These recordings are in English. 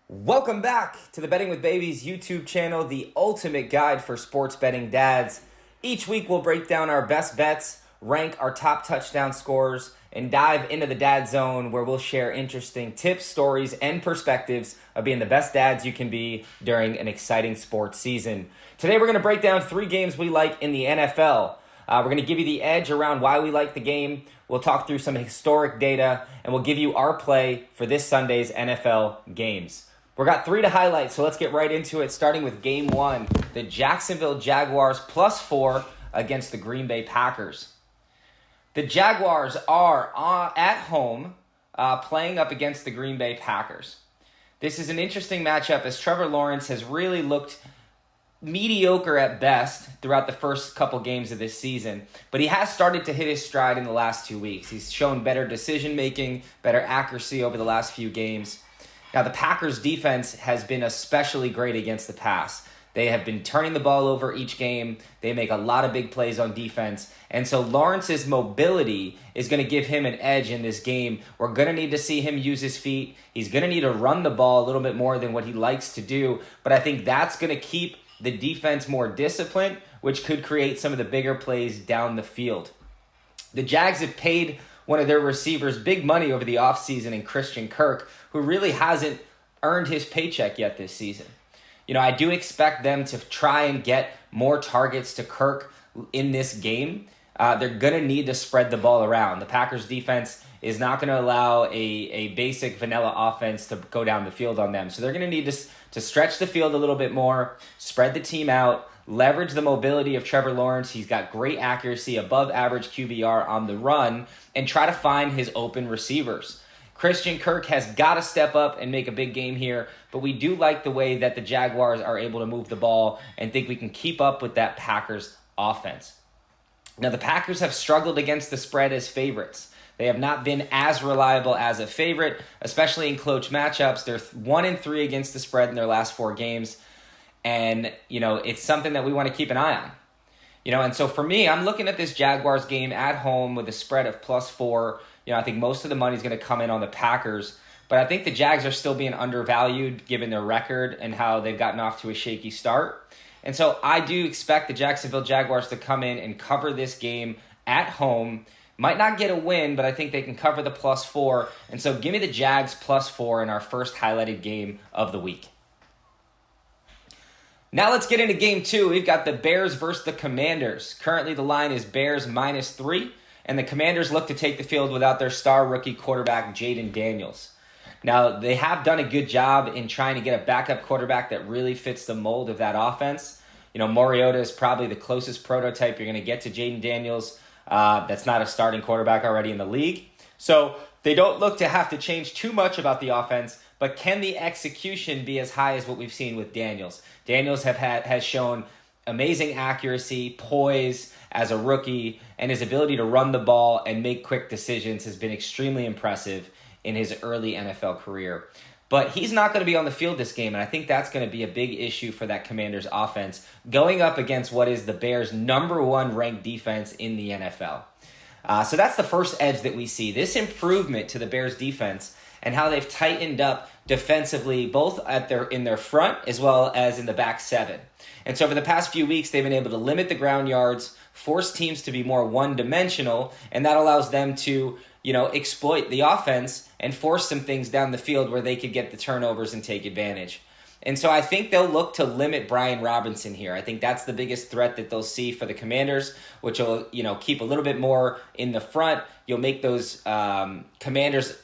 Welcome back to the Betting with Babies YouTube channel, the ultimate guide for sports betting dads. Each week we'll break down our best bets, rank our top touchdown scorers, and dive into the dad zone where we'll share interesting tips, stories, and perspectives of being the best dads you can be during an exciting sports season. Today we're going to break down 3 games we like in the NFL. We're going to give you the edge around why we like the game. We'll talk through some historic data, and we'll give you our play for this Sunday's NFL games. We've got 3 to highlight, so let's get right into it, starting with Game 1, the Jacksonville Jaguars +4 against the Green Bay Packers. The Jaguars are at home playing up against the Green Bay Packers. This is an interesting matchup as Trevor Lawrence has really looked mediocre at best throughout the first couple games of this season, but he has started to hit his stride in the last 2 weeks. He's shown better decision-making, better accuracy over the last few games. Now, the Packers' defense has been especially great against the pass. They have been turning the ball over each game. They make a lot of big plays on defense. And so Lawrence's mobility is going to give him an edge in this game. We're going to need to see him use his feet. He's going to need to run the ball a little bit more than what he likes to do. But I think that's going to keep the defense more disciplined, which could create some of the bigger plays down the field. The Jags have paid one of their receivers big money over the offseason in Christian Kirk, who really hasn't earned his paycheck yet this season. I do expect them to try and get more targets to Kirk in this game. They're going to need to spread the ball around. The Packers defense is not going to allow a basic vanilla offense to go down the field on them. So they're going to need to stretch the field a little bit more, spread the team out, leverage the mobility of Trevor Lawrence. He's got great accuracy, above average QBR on the run, and try to find his open receivers. Christian Kirk has got to step up and make a big game here, but we do like the way that the Jaguars are able to move the ball and think we can keep up with that Packers offense. Now, the Packers have struggled against the spread as favorites. They have not been as reliable as a favorite, especially in close matchups. They're 1-3 against the spread in their last 4 games. And, it's something that we want to keep an eye on. And so for me, I'm looking at this Jaguars game at home with a spread of +4. I think most of the money is going to come in on the Packers. But I think the Jags are still being undervalued given their record and how they've gotten off to a shaky start. And so I do expect the Jacksonville Jaguars to come in and cover this game at home. Might not get a win, but I think they can cover the +4. And so give me the Jags +4 in our first highlighted game of the week. Now let's get into Game 2. We've got the Bears versus the Commanders. Currently the line is Bears -3, and the Commanders look to take the field without their star rookie quarterback, Jaden Daniels. Now, they have done a good job in trying to get a backup quarterback that really fits the mold of that offense. Mariota is probably the closest prototype you're going to get to Jaden Daniels. That's not a starting quarterback already in the league. So they don't look to have to change too much about the offense, but can the execution be as high as what we've seen with Daniels? Daniels has shown amazing accuracy, poise as a rookie, and his ability to run the ball and make quick decisions has been extremely impressive in his early NFL career. But he's not going to be on the field this game, and I think that's going to be a big issue for that Commanders offense, going up against what is the Bears' #1 ranked defense in the NFL. So that's the first edge that we see. This improvement to the Bears' defense and how they've tightened up defensively, both in their front as well as in the back 7. And so over the past few weeks, they've been able to limit the ground yards, force teams to be more one-dimensional, and that allows them to exploit the offense and force some things down the field where they could get the turnovers and take advantage. And so I think they'll look to limit Brian Robinson here. I think that's the biggest threat that they'll see for the Commanders, which will keep a little bit more in the front. You'll make those Commanders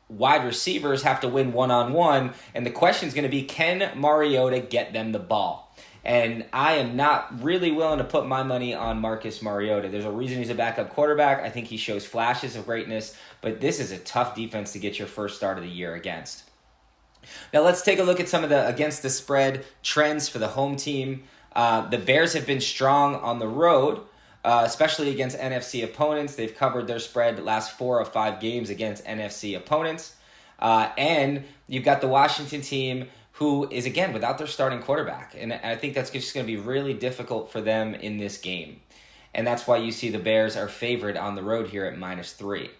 wide receivers have to win one-on-one, and the question is going to be, can Mariota get them the ball? And I am not really willing to put my money on Marcus Mariota. There's a reason he's a backup quarterback. I think he shows flashes of greatness, but this is a tough defense to get your first start of the year against. Now let's take a look at some of the against the spread trends for the home team. The Bears have been strong on the road, especially against NFC opponents. They've covered their spread the last 4 of 5 games against NFC opponents. And you've got the Washington team, who is, again, without their starting quarterback. And I think that's just going to be really difficult for them in this game. And that's why you see the Bears are favored on the road here at -3.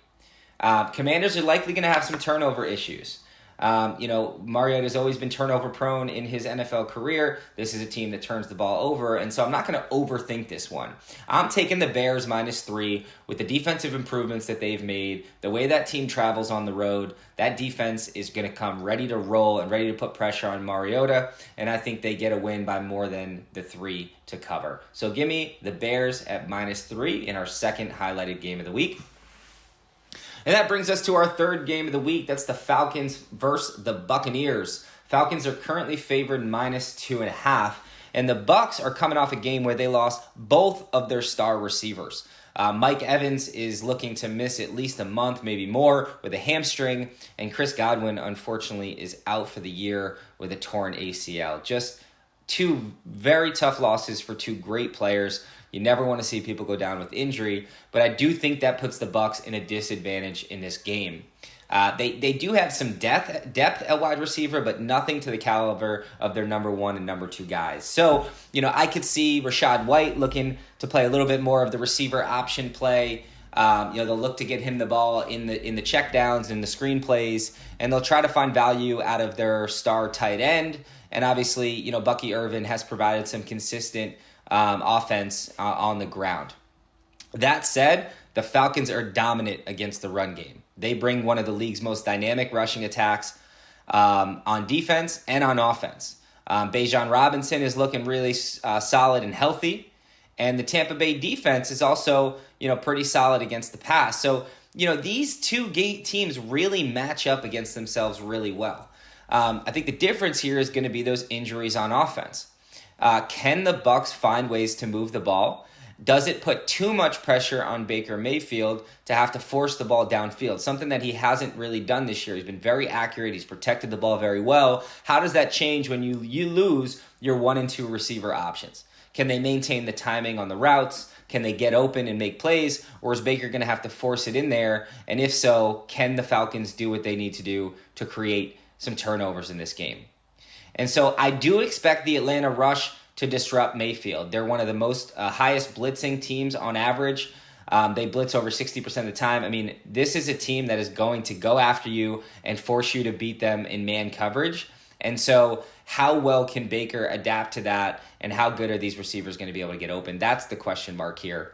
Commanders are likely going to have some turnover issues. Mariota's always been turnover prone in his NFL career. This is a team that turns the ball over, and so I'm not going to overthink this one. I'm taking the Bears -3 with the defensive improvements that they've made, the way that team travels on the road. That defense is going to come ready to roll and ready to put pressure on Mariota, and I think they get a win by more than the 3 to cover. So give me the Bears at -3 in our second highlighted game of the week. And that brings us to our third game of the week. That's the Falcons versus the Buccaneers. Falcons are currently favored -2.5. And the Bucs are coming off a game where they lost both of their star receivers. Mike Evans is looking to miss at least a month, maybe more, with a hamstring. And Chris Godwin, unfortunately, is out for the year with a torn ACL. Just two very tough losses for two great players. You never want to see people go down with injury, but I do think that puts the Bucs in a disadvantage in this game. They do have some depth at wide receiver, but nothing to the caliber of their number 1 and number 2 guys. So, I could see Rachaad White looking to play a little bit more of the receiver option play. They'll look to get him the ball in the checkdowns and the screen plays, and they'll try to find value out of their star tight end. And obviously, Bucky Irvin has provided some consistent offense on the ground. That said, the Falcons are dominant against the run game. They bring one of the league's most dynamic rushing attacks on defense and on offense. Bijan Robinson is looking really solid and healthy, and the Tampa Bay defense is also pretty solid against the pass. So these two teams really match up against themselves really well. I think the difference here is going to be those injuries on offense. Can the Bucs find ways to move the ball? Does it put too much pressure on Baker Mayfield to have to force the ball downfield? Something that he hasn't really done this year. He's been very accurate. He's protected the ball very well. How does that change when you lose your 1 and 2 receiver options? Can they maintain the timing on the routes? Can they get open and make plays? Or is Baker going to have to force it in there? And if so, can the Falcons do what they need to do to create some turnovers in this game? And so I do expect the Atlanta rush to disrupt Mayfield. They're one of the most highest blitzing teams on average. They blitz over 60% of the time. I mean, this is a team that is going to go after you and force you to beat them in man coverage. And so how well can Baker adapt to that, and how good are these receivers going to be able to get open? That's the question mark here.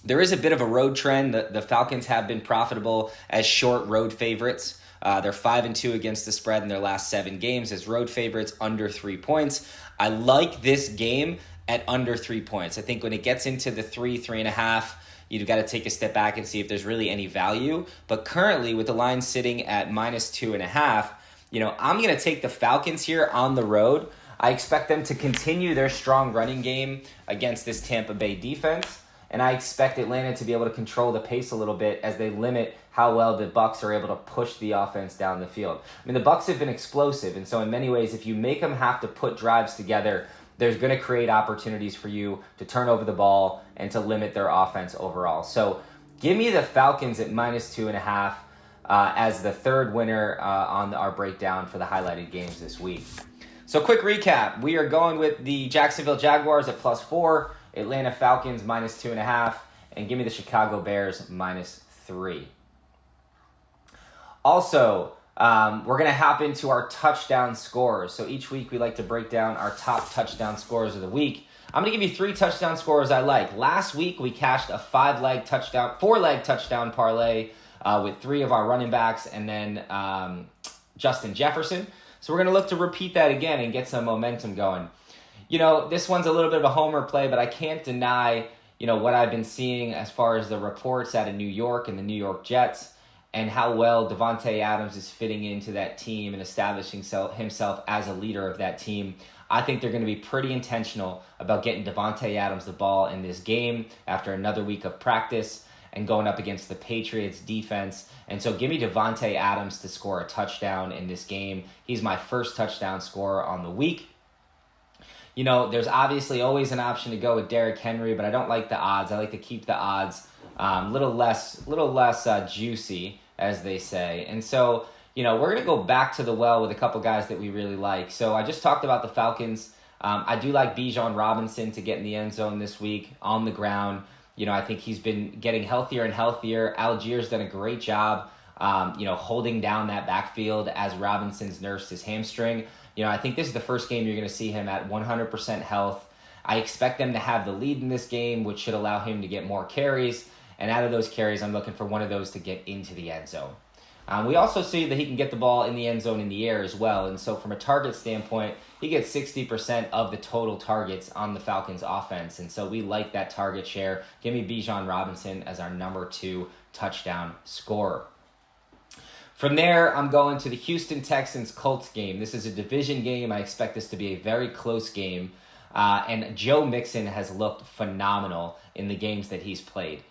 There is a bit of a road trend. The Falcons have been profitable as short road favorites. They're 5-2 against the spread in their last 7 games as road favorites under 3 points. I like this game at under 3 points. I think when it gets into the 3.5, you've got to take a step back and see if there's really any value. But currently, with the line sitting at -2.5, I'm going to take the Falcons here on the road. I expect them to continue their strong running game against this Tampa Bay defense. And I expect Atlanta to be able to control the pace a little bit as they limit how well the Bucs are able to push the offense down the field. I mean, the Bucs have been explosive, and so in many ways, if you make them have to put drives together, there's going to create opportunities for you to turn over the ball and to limit their offense overall. So give me the Falcons at -2.5 as the third winner on our breakdown for the highlighted games this week. So quick recap. We are going with the Jacksonville Jaguars at +4, Atlanta Falcons -2.5, and give me the Chicago Bears -3. Also, we're going to hop into our touchdown scores. So each week we like to break down our top touchdown scores of the week. I'm going to give you 3 touchdown scores I like. Last week we cashed a 4-leg touchdown parlay with 3 of our running backs and then Justin Jefferson. So we're going to look to repeat that again and get some momentum going. This one's a little bit of a homer play, but I can't deny, what I've been seeing as far as the reports out of New York and the New York Jets and how well Davante Adams is fitting into that team and establishing himself as a leader of that team. I think they're going to be pretty intentional about getting Davante Adams the ball in this game after another week of practice and going up against the Patriots defense. And so give me Davante Adams to score a touchdown in this game. He's my first touchdown scorer on the week. There's obviously always an option to go with Derrick Henry, but I don't like the odds. I like to keep the odds little less juicy, as they say. And so, we're going to go back to the well with a couple guys that we really like. So I just talked about the Falcons. I do like Bijan Robinson to get in the end zone this week on the ground. I think he's been getting healthier and healthier. Algier's done a great job holding down that backfield as Robinson's nursed his hamstring. I think this is the first game you're going to see him at 100% health. I expect them to have the lead in this game, which should allow him to get more carries. And out of those carries, I'm looking for one of those to get into the end zone. We also see that he can get the ball in the end zone in the air as well. And so from a target standpoint, he gets 60% of the total targets on the Falcons offense. And so we like that target share. Give me Bijan Robinson as our number 2 touchdown scorer. From there, I'm going to the Houston Texans-Colts game. This is a division game. I expect this to be a very close game. And Joe Mixon has looked phenomenal in the games that he's played.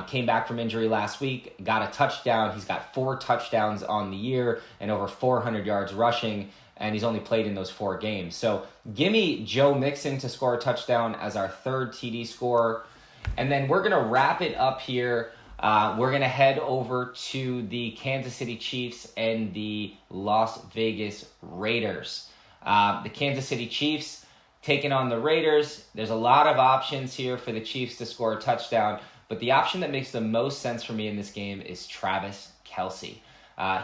Came back from injury last week, got a touchdown. He's got 4 touchdowns on the year and over 400 yards rushing, and he's only played in those 4 games. So give me Joe Mixon to score a touchdown as our 3rd TD scorer. And then we're going to wrap it up here. We're going to head over to the Kansas City Chiefs and the Las Vegas Raiders. The Kansas City Chiefs taking on the Raiders. There's a lot of options here for the Chiefs to score a touchdown. But the option that makes the most sense for me in this game is Travis Kelce.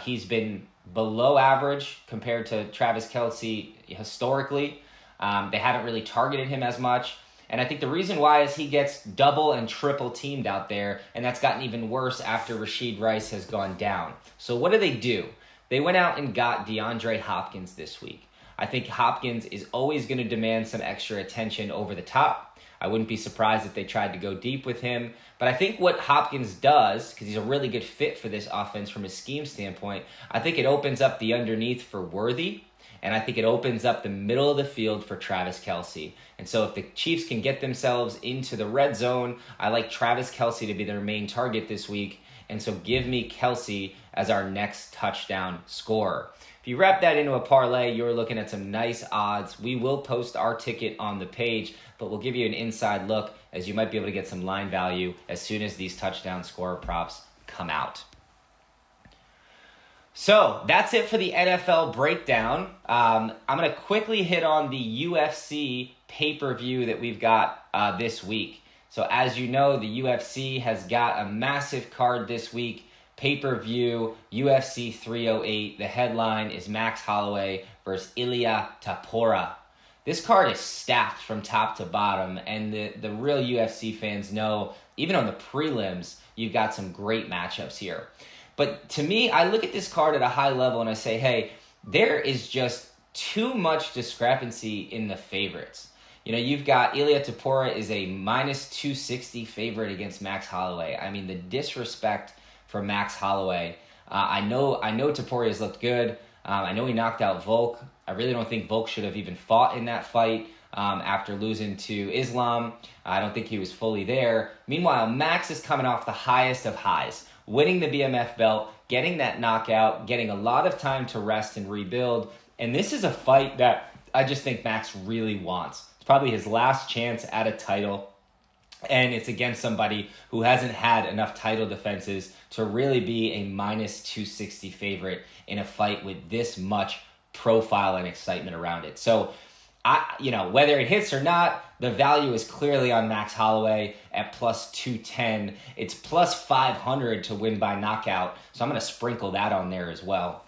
He's been below average compared to Travis Kelce historically. They haven't really targeted him as much. And I think the reason why is he gets double and triple teamed out there, and that's gotten even worse after Rashid Rice has gone down. So what do? They went out and got DeAndre Hopkins this week. I think Hopkins is always going to demand some extra attention over the top. I wouldn't be surprised if they tried to go deep with him. But I think what Hopkins does, because he's a really good fit for this offense from a scheme standpoint, I think it opens up the underneath for Worthy, and I think it opens up the middle of the field for Travis Kelce. And so if the Chiefs can get themselves into the red zone, I like Travis Kelce to be their main target this week. And so give me Kelce as our next touchdown scorer. If you wrap that into a parlay, you're looking at some nice odds. We will post our ticket on the page, but we'll give you an inside look as you might be able to get some line value as soon as these touchdown scorer props come out. So that's it for the NFL breakdown. I'm going to quickly hit on the UFC pay-per-view that we've got this week. So as you know, the UFC has got a massive card this week. Pay-per-view, UFC 308. The headline is Max Holloway versus Ilia Topuria. This card is stacked from top to bottom, and the real UFC fans know, even on the prelims, you've got some great matchups here. But to me, I look at this card at a high level and I say, hey, there is just too much discrepancy in the favorites. You've got Ilia Topuria is a minus 260 favorite against Max Holloway. I mean, the disrespect for Max Holloway. I know Topuria has looked good. I know he knocked out Volk. I really don't think Volk should have even fought in that fight after losing to Islam. I don't think he was fully there. Meanwhile, Max is coming off the highest of highs, winning the BMF belt, getting that knockout, getting a lot of time to rest and rebuild. And this is a fight that I just think Max really wants. It's probably his last chance at a title. And it's against somebody who hasn't had enough title defenses to really be a minus 260 favorite in a fight with this much profile and excitement around it. So, whether it hits or not, the value is clearly on Max Holloway at plus 210. It's plus 500 to win by knockout. So I'm going to sprinkle that on there as well.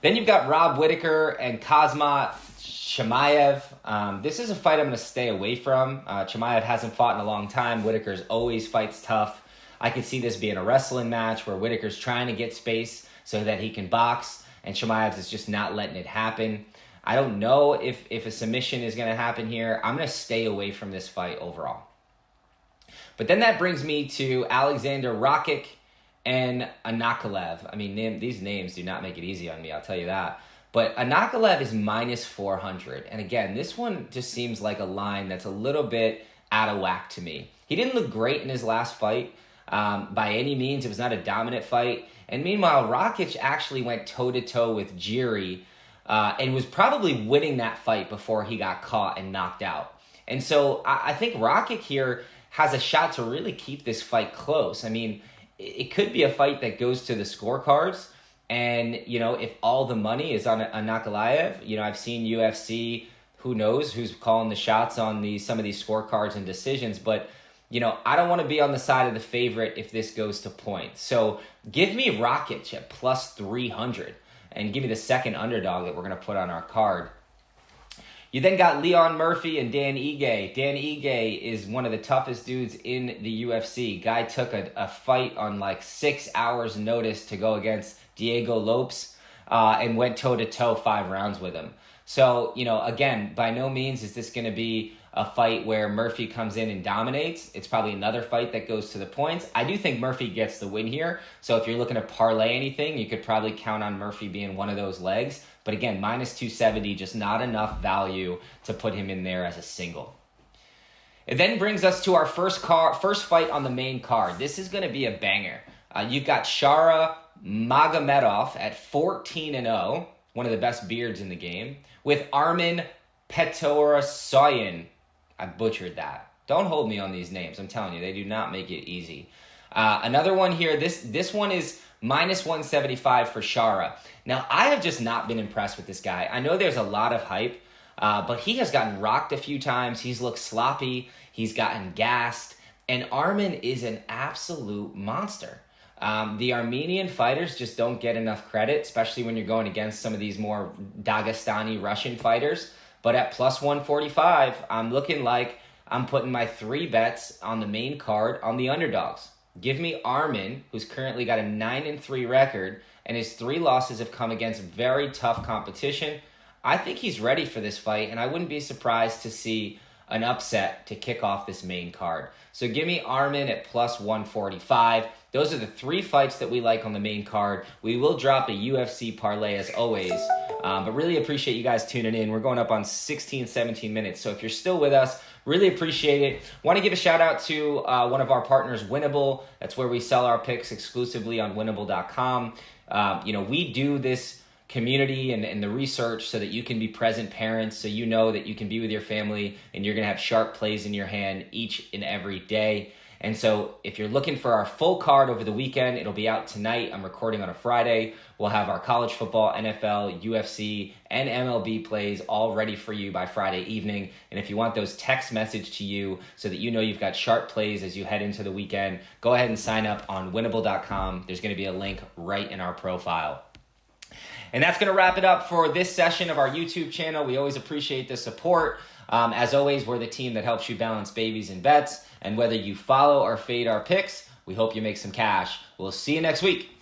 Then you've got Rob Whittaker and Khamzat Chimaev. This is a fight I'm going to stay away from. Chimaev hasn't fought in a long time. Whittaker's always fights tough. I could see this being a wrestling match where Whittaker's trying to get space so that he can box, and Chimaev is just not letting it happen. I don't know if a submission is going to happen here. I'm going to stay away from this fight overall. But then that brings me to Alexander Rakic and Ankalaev. I mean, these names do not make it easy on me, I'll tell you that. But Ankalaev is minus 400. And again, this one just seems like a line that's a little bit out of whack to me. He didn't look great in his last fight. By any means, it was not a dominant fight. And meanwhile, Rakic actually went toe-to-toe with Jiri and was probably winning that fight before he got caught and knocked out. And so I think Rakic here has a shot to really keep this fight close. I mean, it could be a fight that goes to the scorecards. And, if all the money is on Ankalaev, I've seen UFC, who knows who's calling the shots on some of these scorecards and decisions. But I don't want to be on the side of the favorite if this goes to points. So give me Rakic at plus 300 and give me the second underdog that we're going to put on our card. You then got Leon Murphy and Dan Ige. Dan Ige is one of the toughest dudes in the UFC. Guy took a fight on like 6 hours notice to go against Diego Lopes and went toe-to-toe 5 rounds with him. So, again, by no means is this going to be a fight where Murphy comes in and dominates. It's probably another fight that goes to the points. I do think Murphy gets the win here. So if you're looking to parlay anything, you could probably count on Murphy being one of those legs. But again, minus 270, just not enough value to put him in there as a single. It then brings us to our first fight on the main card. This is going to be a banger. You've got Shara Magomedov at 14-0, one of the best beards in the game, with Armin Petrosoyan. I butchered that. Don't hold me on these names. I'm telling you, they do not make it easy. Another one here. This one is minus 175 for Shara. Now, I have just not been impressed with this guy. I know there's a lot of hype, but he has gotten rocked a few times. He's looked sloppy. He's gotten gassed. And Armin is an absolute monster. The Armenian fighters just don't get enough credit, especially when you're going against some of these more Dagestani Russian fighters. But at plus 145, I'm looking like I'm putting my 3 bets on the main card on the underdogs. Give me Armin, who's currently got a 9-3 record, and his 3 losses have come against very tough competition. I think he's ready for this fight, and I wouldn't be surprised to see an upset to kick off this main card. So give me Armin at plus 145. Those are the 3 fights that we like on the main card. We will drop a UFC parlay as always, but really appreciate you guys tuning in. We're going up on 16, 17 minutes. So if you're still with us, really appreciate it. Want to give a shout out to one of our partners, WINIBLE. That's where we sell our picks exclusively on WINIBLE.com. We do this community and the research so that you can be present parents, so you know that you can be with your family and you're going to have sharp plays in your hand each and every day. And so if you're looking for our full card over the weekend, it'll be out tonight. I'm recording on a Friday. We'll have our college football, NFL, UFC, and MLB plays all ready for you by Friday evening. And if you want those text message to you so that you know you've got sharp plays as you head into the weekend, go ahead and sign up on WINIBLE.com. There's going to be a link right in our profile. And that's going to wrap it up for this session of our YouTube channel. We always appreciate the support. As always, we're the team that helps you balance babies and bets. And whether you follow or fade our picks, we hope you make some cash. We'll see you next week.